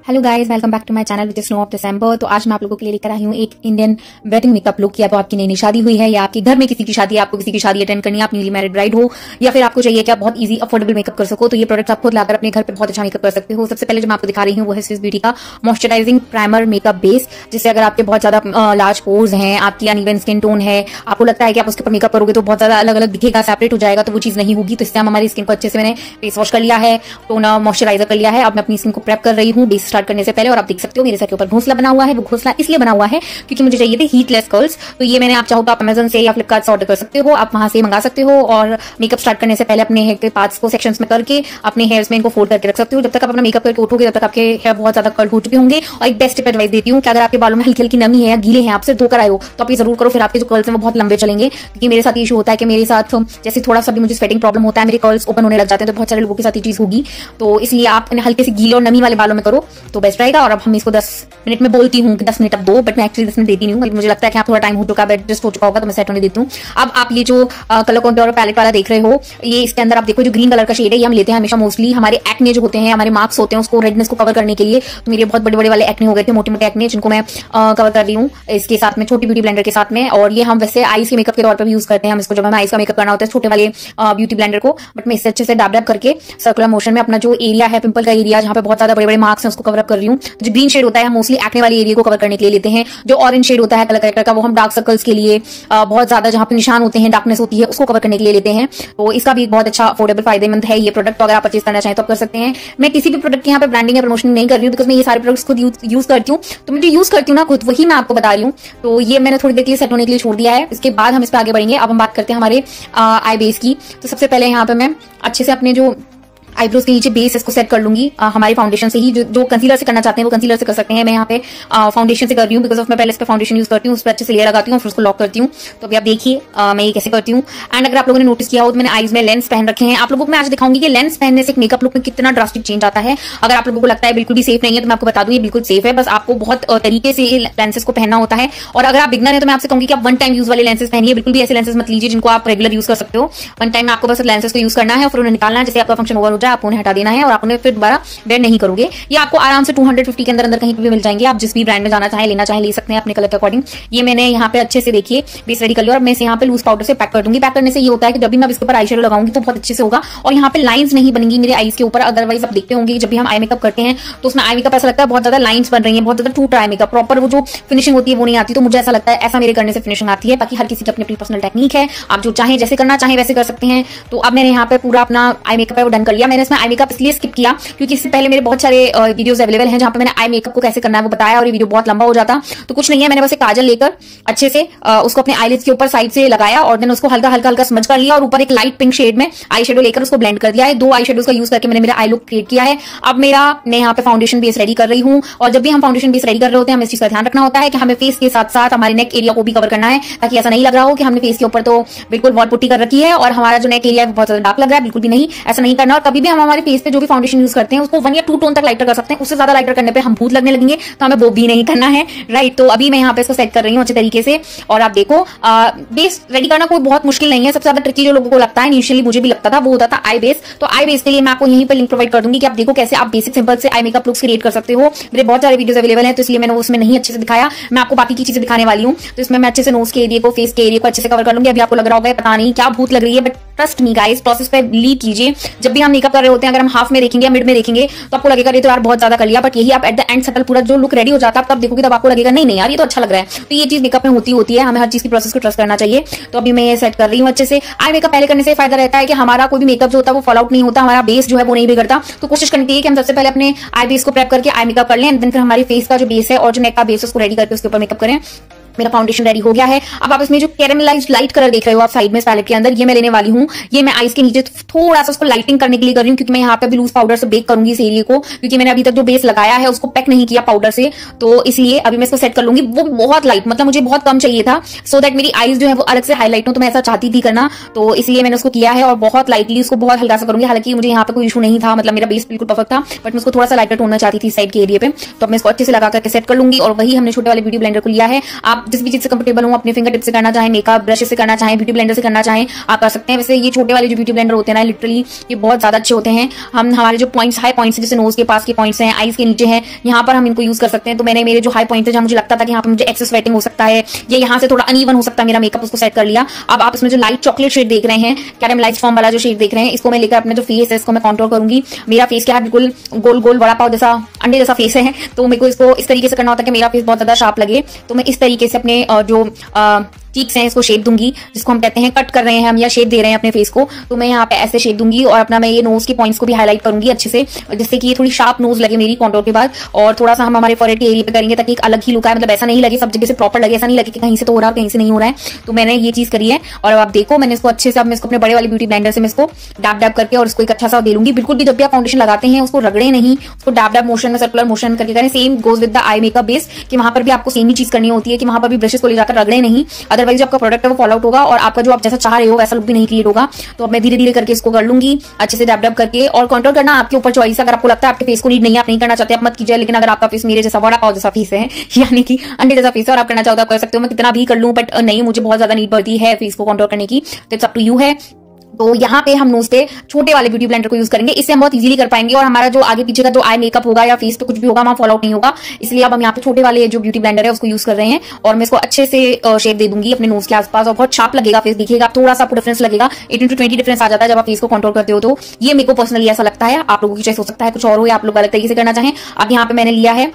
Hello guys, welcome back to my channel with snow of December. तो आज मैं आप लोगों के लिए लेकर आई हूँ एक इंडियन वेडिंग मेकअप लुक। या तो आपकी नई शादी हुई है या आपके घर में किसी की शादी है, आपको किसी की शादी अटेंड करनी है, आप न्यूली मैरिड ब्राइड हो, या फिर आपको चाहिए कि आप बहुत इजी अफोर्डेबल मेकअप कर सको, तो ये प्रोडक्ट आप खुद लाकर अपने घर पे बहुत अच्छा मेकअप कर सकते हो। सबसे पहले जो मैं आपको दिखा रही हूँ वो है स्विस ब्यूटी का मॉइस्चराइजिंग प्राइमर मेकअप बेस, जिससे अगर आपके बहुत ज्यादा लार्ज पोर्स हैं, आपकी अनइवन स्किन टोन है, आपको लगता है कि आप उसके ऊपर मेकअप करोगे तो बहुत ज्यादा अलग अलग दिखेगा, सेपरेट हो जाएगा, तो वो चीज नहीं होगी। तो इससे हम हमारी स्किन को अच्छे से मैंने फेस वॉश कर लिया है, टोनर मॉइस्चराइजर कर लिया है। अब मैं अपनी स्किन को प्रेप कर रही हूँ बेस स्टार्ट करने से पहले। और आप देख सकते हो मेरे सर के ऊपर घोंसला बना हुआ है। वो घोंसला इसलिए बना हुआ है क्योंकि मुझे चाहिए थे हीटलेस कर्ल्स। तो ये मैंने, आप चाहो तो आप अमेजन से या फ्लिपकार्ट से ऑर्डर कर सकते हो, आप वहां से मंगा सकते हो। और मेकअप स्टार्ट करने से पहले अपने हेयर के पार्ट्स को सेक्शंस में करके अपने हेयर्स में इनको फोल्ड करके रख सकते हो। जब तक आप अपना मेकअप करके उठोगे तब तक आपके हेयर बहुत ज्यादा कर्ल हो चुके होंगे। और एक बेस्ट टिप एडवाइस देती हूँ कि अगर आपके बालों में हल्की हल्की नमी है या गीले हैं, आपसे धोकर आए हो, तो आप ये जरूर करो, फिर आपके जो कर्ल्स हैं वो बहुत लंबे चलेंगे। क्योंकि मेरे साथ इशू होता है कि मेरे साथ जैसे थोड़ा सा भी मुझे स्वेटिंग प्रॉब्लम होता है, मेरे कर्ल्स ओपन होने लग जाते हैं, तो बहुत सारे लोगों के साथ ये चीज होगी। तो इसलिए आप हल्के से गीले और नमी वाले बालों में करो तो बेस्ट रहेगा। और अब हम इसको 10 मिनट में बोलती हूँ कि 10 मिनट अब दो, बट मैं एक्चुअली 10 मिनट देती नहीं हूँ। मुझे लगता है कि आप थोड़ा टाइम हो चुका है, एडजस्ट हो चुका होगा, तो मैं सेट होने देती हूँ। अब आप ये जो कलर कंटूर पैलेट वाला देख रहे हो, ये इसके अंदर आप देखो जो ग्रीन कलर का शेड है, ये हम लेते हैं हमेशा मोस्टली हमारे एक्ने जो होते हैं, हमारे मार्क्स होते हैं, उसको रेडनेस को कवर करने के लिए। तो मेरे बहुत बड़े बड़े वाले एक्ने हो गए थे, मोटे मोटे एक्ने, जिनको मैं कवर कर रही हूँ इसके साथ में छोटी ब्यूटी ब्लेंडर के साथ में। और ये हम वैसे आईज के मेकअप के तौर पर भी यूज करते हैं हम इसको, जब हमें आईज का मेकअप करना होता है छोटे वाले ब्यूटी ब्लेंडर को। बट मैं इससे अच्छे से डैब डैब करके सर्कुलर मोशन में अपना जो एरिया है, पिंपल का एरिया जहाँ पे बहुत ज्यादा बड़े बड़े मार्क्स हैं, उसको कवर अप कर रही हूँ। जो ग्रीन शेड होता है हम मोस्टली एक्ने वाले एरिया को कवर करने के लिए लेते हैं। जो ऑरेंज शेड होता है कलर करेक्टर का, वो हम डार्क सर्कल्स के लिए, बहुत ज्यादा जहां पे निशान होते हैं, डार्कनेस होती है, उसको कवर करने के लिए लेते हैं। तो इसका भी एक बहुत अच्छा अफोर्डेबल फायदेमंद है ये प्रोडक्ट। तो अगर आप परचेज करना चाहें तो आप कर सकते हैं। मैं किसी भी प्रोडक्ट के यहाँ पे ब्रांडिंग या प्रमोशन नहीं कर रही हूँ, बिकॉज मैं ये सारे प्रोडक्ट्स खुद यूज करती हूँ। तो मैं जो यूज करती हूँ ना खुद, वही मैं आपको बता रही हूँ। तो ये मैंने थोड़ी देर के लिए सेट होने के लिए छोड़ दिया है। इसके बाद हम इस पर आगे बढ़ेंगे। अब हम बात करते हैं हमारे आई बेस की। तो सबसे पहले यहाँ पे मैं अच्छे से अपने जो आईब्रोज के नीचे बेस इसको सेट कर लूंगी हमारी फाउंडेशन से ही। जो कंसीलर से करना चाहते हैं वो कंसीलर से कर सकते हैं। मैं यहाँ पे फाउंडेशन से कर रही हूँ, बिकॉज ऑफ मैं पहले इस पे फाउंडेशन यूज करती हूँ, उस पर अच्छे से लेयर लगाती हूँ, फिर उसको लॉक करती हूँ। तो अभी आप देखिए मैं ये कैसे करती हूँ। एंड अगर आप लोगों ने नोटिस किया हो तो मैंने आईज में लेंस पहन रखे हैं। आप लोगों को मैं आज दिखाऊंगी कि लेंस पहनने से मेकअप लुक में कितना ड्रास्टिक चेंज आता है। अगर आप लोगों को लगता है बिल्कुल भी सेफ नहीं है, तो मैं आपको बता दूं ये बिल्कुल सेफ है। बस आपको बहुत तरीके से लेंसेज को पहनना होता है। और अगर आप बिगनर है तो मैं आपसे कहूंगी कि आप वन टाइम यूज वाले लेंसेज पहनिए, बिल्कुल भी ऐसे लेंसेज मत लीजिए जिनको आप रेगुलर यूज कर सकते हो। वन टाइम में आपको बस लेंसेज को यूज करना है और फिर उन्हें निकालना है। जैसे आपका फंक्शन ओवर हो जाए आपको उन्हें हटा देना है और आपने फिर दोबारा वेयर नहीं करोगे। ये आपको आराम से 250 के अंदर अंदर कहीं पे भी मिल जाएंगे। आप जिस भी ब्रांड में जाना चाहें, लेना चाहें, ले सकते हैं अपने कलर के अकॉर्डिंग। ये मैंने यहाँ पे अच्छे से देखिए बेस रेडी कर लिया और मैं इसे यहाँ पे लूज पाउडर से पैक कर दूंगी। पैक करने से ये होता है कि जब भी मैं इसके ऊपर आई शेडो लगाऊंगी तो बहुत अच्छे से होगा और यहाँ पे लाइंस नहीं बनेंगी मेरे आईज के ऊपर। अदरवाइज आप देखते होंगे जब भी हम आई मेकअप करते हैं तो उसमें आई मेकअप ऐसा लगता है बहुत ज्यादा लाइंस बन रही है, बहुत ज्यादा टूट रहा है मेकअप, प्रॉपर वो जो फिनिशिंग होती है वो नहीं आती। तो मुझे ऐसा लगता है ऐसा मेरे करने से फिनिशिंग आती है। बाकी हर किसी की अपनी अपनी पर्सनल टेक्निक है, आप जो चाहें जैसे करना चाहें वैसे कर सकते हैं। तो अब मैंने यहाँ पे पूरा अपना आई मेकअप है वो डन कर लिया। मैंने इसमें आई मेकअप इसलिए स्किप किया क्योंकि इससे पहले मेरे बहुत सारे वीडियोस अवेलेबल हैं जहां पे मैंने आई मेकअप को कैसे करना है वो बताया और ये वीडियो बहुत लंबा हो जाता। तो कुछ नहीं है, मैंने बस एक काजल लेकर अच्छे से उसको अपने आईलिड्स के ऊपर साइड से लगाया और देन उसको हल्का हल्का हल्का स्मज कर लिया और ऊपर एक लाइट पिंक शेड में आई शेडो लेकर उसको ब्लेंड कर दिया है। 2 आई शेडोज का यूज करके मैंने मेरा आई लुक क्रिएट किया है। अब मैं यहाँ पे फाउंडेशन बेस रेडी कर रही हूँ। और जब भी हम फाउंडेशन बेस रेडी कर रहे होते हैं हमें इस चीज का ध्यान रखना होता है कि हमें फेस के साथ साथ हमारे नेक एरिया को भी कवर करना है, ताकि ऐसा नहीं लग रहा हो कि हमने फेस के ऊपर तो बिल्कुल वॉल पुट्टी कर रखी है और हमारा जो नेक एरिया है बहुत ज्यादा डार्क लग रहा है। बिल्कुल भी नहीं, ऐसा नहीं करना। और कभी भी हम हमारे फेस पे जो भी फाउंडेशन यूज करते हैं उसको 1 या 2 टोन तक लाइटर कर सकते हैं। उससे ज्यादा लाइटर करने पे हम भूत लगने लगेंगे, तो हमें वो भी नहीं करना है, राइट। तो अभी मैं यहाँ पे इसको सेट कर रही हूँ अच्छे तरीके से। और आप देखो बेस रेडी करना कोई बहुत मुश्किल नहीं है। सबसे ज्यादा ट्रिकी जो लोगों को लगता है, इनिशियली मुझे भी लगता था, वो होता था आई बेस। तो आई बेस के लिए मैं आपको यहीं पर लिंक प्रोवाइड कर दूंगी कि आप देखो कैसे आप बेसिक सिंपल से आई मेकअप लुक्स क्रिएट कर सकते हो। मेरे बहुत सारे वीडियोस अवेलेबल हैं तो इसलिए मैंने उसमें नहीं अच्छे से दिखाया। मैं आपको बाकी की चीजें दिखाने वाली हूँ। तो इसमें मैं अच्छे से नोज के एरिया को, फेस के एरिया को अच्छे से कवर कर लूंगी। अभी आपको लग रहा होगा पता नहीं क्या भूत लग रही है, but trust me guys, process पे लीव कीजिए। जब भी हम मेकअप कर रहे होते हैं, अगर हम हाफ में देखेंगे या मिड में देखेंगे तो आपको लगेगा ये तो यार बहुत ज्यादा कर लिया, बट यही आप एट द एंड सटल पूरा जो लुक रेडी हो जाता है तब देखोगे तब आपको लगेगा नहीं नहीं यार ये तो अच्छा लग रहा है। तो ये चीज मेकअप में होती है, हमें हर चीज की प्रोसेस को ट्रस्ट करना चाहिए। तो अभी मैं ये सेट कर रही हूँ अच्छे से। आई मेकअप पहले करने से फायदा रहता है कि हमारा कोई भी मेकअप जो होता है वो फॉल आउट नहीं होता, हमारा बेस जो है वो नहीं बिगड़ता। तो कोशिश करनी चाहिए कि हम सबसे पहले अपने आई बेस को प्रेप करके आई मेकअप कर लें, देन फिर हमारे फेस का जो बेस है और जो नेक का बेस है उसको रेडी करके उसके ऊपर मेकअप करें। मेरा फाउंडेशन रेडी हो गया है। अब आप इसमें जो कैरेमलाइज्ड लाइट कलर देख रहे हो आप साइड में पैलेट के अंदर, ये मैं लेने वाली हूँ। ये मैं आईज के नीचे थोड़ा सा उसको लाइटिंग करने के लिए कर रही हूँ, क्योंकि मैं यहाँ पे भी लूज पाउडर से बेक करूंगी इस एरिया को, क्योंकि मैंने अभी तक जो बेस लगाया है उसको पैक नहीं किया पाउडर से। तो इसलिए अभी मैं इसको सेट कर लूंगी। वो बहुत लाइट, मतलब मुझे बहुत कम चाहिए था, सो दैट मेरी आईज जो है वो अलग से हाईलाइट हो। तो मैं ऐसा चाहती थी करना, तो इसलिए मैंने उसको किया है और बहुत लाइटली उसको बहुत हल्का सा करूंगी। हालांकि मुझे यहाँ पे कोई इशू नहीं था, मतलब मेरा बेस बिल्कुल परफेक्ट था, बट मैं उसको थोड़ा सा लाइटर टोनना चाहती थी साइड के एरिया पे। तो मैं इसको अच्छे से लगा करके सेट कर लूंगी। और वही हमने छोटे वाले ब्यूटी ब्लेंडर को लिया है। आप आप जिस भी चीज से कंफर्टेबल हो, अपने फिंगर टिप से करना चाहें, मेकअप ब्रश से करना चाहें, ब्यूटी ब्लेंडर से करना चाहें, आप कर सकते हैं। वैसे ये छोटे वाले जो ब्यूटी ब्लेंडर होते हैं ना, लिटरली ये बहुत ज्यादा अच्छे होते हैं। हम हमारे जो पॉइंट्स, हाई पॉइंट्स जैसे नोज के पास के पॉइंट्स हैं, आईज के नीचे हैं, यहाँ पर हम इनको यूज कर सकते हैं। तो मैंने मेरे जो हाई पॉइंट है, जहां मुझे लगता था कि यहाँ पर मुझे एक्सेस वेटिंग हो सकता है या यहाँ से थोड़ा अनइवन हो सकता है मेरा मेकअप, उसको सेट कर लिया। अब आप इसमें जो लाइट चॉकलेट शेड देख रहे हैं, कैरामलाइज्ड फॉर्म वाला जो शेड देख रहे हैं, इसको मैं लेकर अपने जो फेस है इसको मैं कंटूर करूंगी। मेरा फेस क्या है, बिल्कुल गोल गोल वड़ा पाव जैसा, अंडे जैसा फेस है, तो मेरे को इसको इस तरीके से करना होता है कि मेरा फेस बहुत ज्यादा शार्प लगे। तो मैं इस तरीके से अपने जो चीक्स हैं इसको शेप दूंगी, जिसको हम कहते हैं कट कर रहे हैं हम या शेप दे रहे हैं अपने फेस को। तो मैं यहाँ पे ऐसे शेप दूंगी और अपना मैं ये नोज के पॉइंट्स को भी हाईलाइट करूंगी अच्छे से, जिससे कि ये थोड़ी शार्प नोज लगे मेरी कंटूर के बाद। और थोड़ा सा हम हमारे फॉरहेड के एरिया पे करेंगे ताकि एक अलग ही लुक आए, मतलब ऐसा नहीं लगे सब जगह से प्रॉपर लगे, ऐसा नहीं लगे कि कहीं से तो हो रहा है कहीं से नहीं हो रहा है। तो मैंने ये चीज करी है और अब आप देखो मैंने इसको अच्छे से, अब मैं इसको अपने बड़े वाले ब्यूटी ब्लेंडर से मैं इसको डैब डैब करके और इसको एक अच्छा सा दे लूंगी। बिल्कुल भी जब भी आप फाउंडेशन लगाते हैं उसको रगड़े नहीं, उसको डैब डैब मोशन में, सर्कुलर मोशन करके करें। Same goes with the eye makeup base, कि वहां पर भी आपको सेम ही चीज करनी होती है कि वहां पर भी ब्रशेस को ले जाकर रगड़े नहीं, अदरवाइज आपका प्रोडक्ट है वो फॉल आउट होगा और आपका जो आप जैसा चाह रहे हो वैसा लुक भी नहीं क्रिएट होगा। तो अब मैं धीरे धीरे करके इसको कर लूंगी अच्छे से डैब डैब करके। और कंट्रोल करना आपके ऊपर चॉइस, अगर आपको लगता है आपके फेस को नीड नहीं है, आप नहीं करना चाहते, आप मत कीजिए। लेकिन अगर आपका फेस मेरे जैसा वड़ा पाव जैसा फेस है, यानी कि अंडे जैसा फेस है और आप करना चाहते हो आप कर सकते हो। मैं कितना भी कर लूं बट नहीं, मुझे बहुत ज्यादा नीड पड़ती है फेस को कंट्रोल करने की, तो इट्स अप टू यू है। तो यहाँ पे हम नोज पे छोटे वाले ब्यूटी ब्लेंडर को यूज करेंगे, इससे हम बहुत इजीली कर पाएंगे और हमारा जो आगे पीछे का जो आई मेकअप होगा या फेस पे कुछ भी होगा वहां फॉल आउट नहीं होगा। इसलिए अब हम यहाँ पे छोटे वाले जो ब्यूटी ब्लेंडर है उसको यूज कर रहे हैं और मैं इसको अच्छे से शेप दे दूंगी अपने नोज के आसपास और बहुत शार्प लगेगा फेस, दिखेगा थोड़ा सा आपको डिफरेंस लगेगा। 18 to 20 डिफरेंस आ जाता है जब आप फेस को कंट्रोल करते हो। तो ये मेरे को पर्सनली ऐसा लगता है, आप लोगों की चॉइस हो सकता है कुछ और हो या आप लोग अलग तरीके से करना चाहें। अब यहाँ पे मैंने लिया है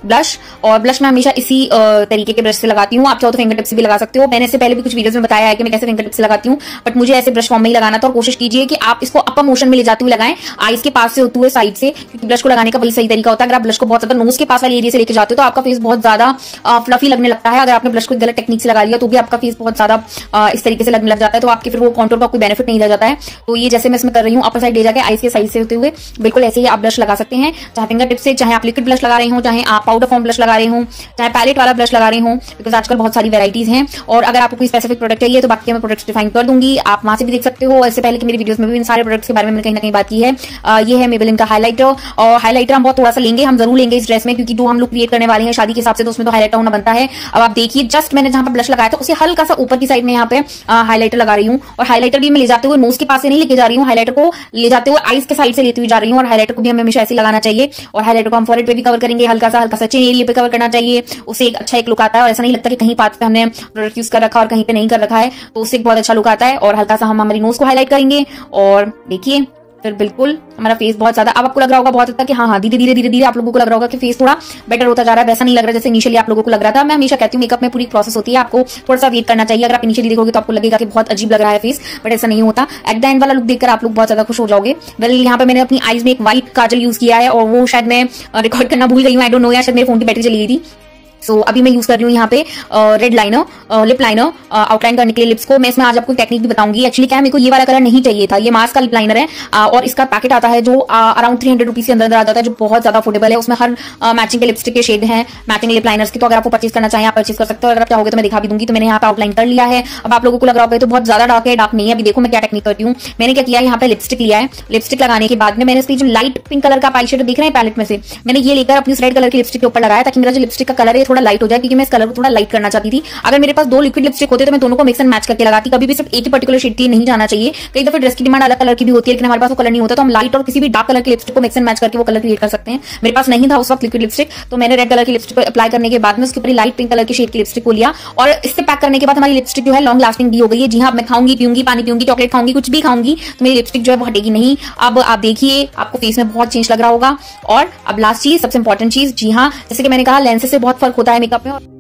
ब्लश, और ब्लश मैं हमेशा इसी तरीके के ब्रश से लगाती हूँ। आप चाहो तो फिंगर टिप से भी लगा सकते हो। मैंने इससे पहले भी कुछ वीडियोस में बताया है कि मैं कैसे फिंगर टिप से लगाती हूँ, बट मुझे ऐसे ब्रश फॉर्म में ही लगाना था। और कोशिश कीजिए कि आप इसको अपर मोशन में ले जाते हुए लगाएं, आईज के पास से होते हुए साइड से, क्योंकि ब्लश को लगाने का वही सही तरीका होता है। अगर आप ब्लश को बहुत ज्यादा नोज के पास वाले एरिया से लेके जाते हो तो आपका फेस बहुत ज्यादा फ्लफी लगने लगता है। अगर आपने ब्लश को गलत टेक्निक से लगा लिया तो भी आपका फेस बहुत ज्यादा इस तरीके से लगने लग जाता है, तो आपके फिर वो कॉन्टूर का कोई बेनिफिट नहीं रह जाता है। तो ये जैसे मैं इसमें कर रही हूँ, अपर साइड ले जाके आईज के साइड से होते हुए बिल्कुल ऐसे ही आप ब्लश लगा सकते हैं, चाहे फिंगर टिप से, चाहे आप लिक्विड ब्लश लगा रहे हो, चाहे आप पाउडर फॉर्म ब्लश लगा रहे हो, चाहे पैलेट वाला ब्रश लगा रहे हो, बिकॉज आजकल बहुत सारी वैराइटीज हैं। और अगर आपको कोई स्पेसिफिक प्रोडक्ट चाहिए तो बाकी मैं प्रोडक्ट्स डिफाइन कर दूंगी, आप वहां से भी देख सकते हो। इससे पहले कि मेरी वीडियोस में भी इन सारे प्रोडक्ट्स के बारे में मैंने कहीं ना कहीं बात की है। ये है मेबेलिन का हाइलाइटर, और हाइलाइटर हम बहुत थोड़ा सा लेंगे, हम जरूर लेंगे इस ड्रेस में, क्योंकि जो हम लोग क्रिएट करने वाले हैं शादी के हिसाब से तो उसमें तो हाइलाइटर होना बनता है। अब आप देखिए जस्ट मैंने जहां पर ब्लश लगाया था उसे हल्का सा ऊपर की साइड में यहाँ पे हाइलाइटर लगा रही हूँ, और हाइलाइटर भी मैं ले जाते हुए नोज के पास से नहीं लेके जा रही हूँ, हाइलाइटर को ले जाते हुए आईज के साइड से लेती हुई जा रही हूँ। और हाइलाइटर को भी हमें हमेशा ऐसे लगाना चाहिए, और हाइलाइटर को हम फॉरहेड पे भी कवर करेंगे, हल्का सा चिन एरिया पे कवर करना चाहिए, उससे एक अच्छा एक लुक आता है। और ऐसा नहीं लगता कि कहीं पार्ट पे हमने प्रोडक्ट यूज कर रखा और कहीं पे नहीं कर रखा है, तो उससे बहुत अच्छा लुक आता है। और हल्का सा हम हमारी नोज को हाईलाइट करेंगे और देखिए फिर बिल्कुल हमारा फेस बहुत ज्यादा, अब आपको लग रहा होगा बहुत हद तक कि हाँ धीरे धीरे आप लोगों को लग रहा होगा कि फेस थोड़ा बेटर होता जा रहा है, वैसा नहीं लग रहा जैसे इनिशियली आप लोगों को लग रहा था। मैं हमेशा कहती हूँ मेकअप में पूरी प्रोसेस होती है, आपको थोड़ा सा वेट करना चाहिए। अगर आप इनिशियली देखोगे तो आपको लगेगा कि बहुत अजीब लग रहा है फेस, बट ऐसा नहीं होता। एट द एंड वाला लुक देखकर आप लोग बहुत ज्यादा खुश हो जाओगे। वेल यहाँ पे मैंने अपनी आईज में एक व्हाइट काजल यूज किया है, और वो शायद मैं रिकॉर्ड करना भूल गई हूँ, आई डोंट नो, या शायद मेरे फोन की बैटरी चली गई थी। सो अभी मैं यूज कर रही हूँ यहाँ पे red liner, lip liner outline करने के लिए लिप्स को। मैं इसमें आज आपको टेक्निक भी बताऊंगी। एक्चुअली क्या है, मेरे को ये वाला कलर नहीं चाहिए था, ये मास्क का लिप लाइनर है, और इसका पैकेट आता है जो अराउंड 300 रुपीज के अंदर आ जाता है, जो बहुत ज्यादा अफोर्डेबल है। उसमें हर मैचिंग के लिपस्टिक के शेड हैं, मैचिंग लिप लाइनर्स की। तो अगर आपको परचेज करना चाहिए आप परचेज कर सकते हो, अगर आप चाहोगे तो मैं दिखा भी दूंगी। तो मैंने यहाँ पे आउटलाइन कर लिया है। अब आप लोगों को लग रहा होगा तो बहुत ज्यादा डार्क है, डार्क नहीं है। अभी देखो मैं क्या टेक्निक करती हूँ। मैंने क्या किया, यहाँ पे लिपस्टिक लिया है, लिपस्टिक लगाने के बाद में मैंने इसकी जो लाइट पिंक कलर का आई शेडो दिख रहा है पैलेट में से, मैंने ये लेकर अपनी रेड कलर की लिपस्टिक के ऊपर लगाया, ताकि मेरा जो लिपस्टिक का कलर है थोड़ा लाइट हो जाए, क्योंकि मैं कलर को थोड़ा लाइट करना चाहती थी। अगर मेरे पास 2 लिक्विड लिपस्टिक होते तो मैं दोनों को मिक्स एंड मैच करके लगाती। कभी भी सिर्फ एक ही पर्टिकुलर शेड की नहीं जाना चाहिए। कई दफे ड्रेस की डिमांड अलग कलर की भी होती है, लेकिन हमारे पास वो कलर नहीं होता, तो हम लाइट और किसी भी डार्क कलर की लिपस्टिक को मिक्स एंड मैच करके वो कलर क्रिएट कर सकते हैं। मेरे पास नहीं था उस वक्त लिक्विड लिपस्टिक, तो मैंने रेड कलर की लिपस्टिक को अप्लाई करने के बाद में उसके ऊपर लाइट पिंक कलर की शेड की लिपस्टिक को लिया, और इससे पैक करने के बाद हमारी लिपस्टिक जो है लॉन्ग लास्टिंग भी हो गई है। जी हाँ, मैं खाऊंगी पीऊंगी, पानी पीऊंगी, चॉकलेट खाऊंगी, कुछ भी खाऊंगी, तो मेरी लिपस्टिक जो है वो हटेगी नहीं। अब आप देखिए आपको फेस में बहुत चेंज लग रहा होगा। और अब लास्ट चीज, सबसे इंपॉर्टेंट चीज, जी हाँ, जैसे कि मैंने कहा लेंसेज से बहुत फर्क होता है मेकअप में।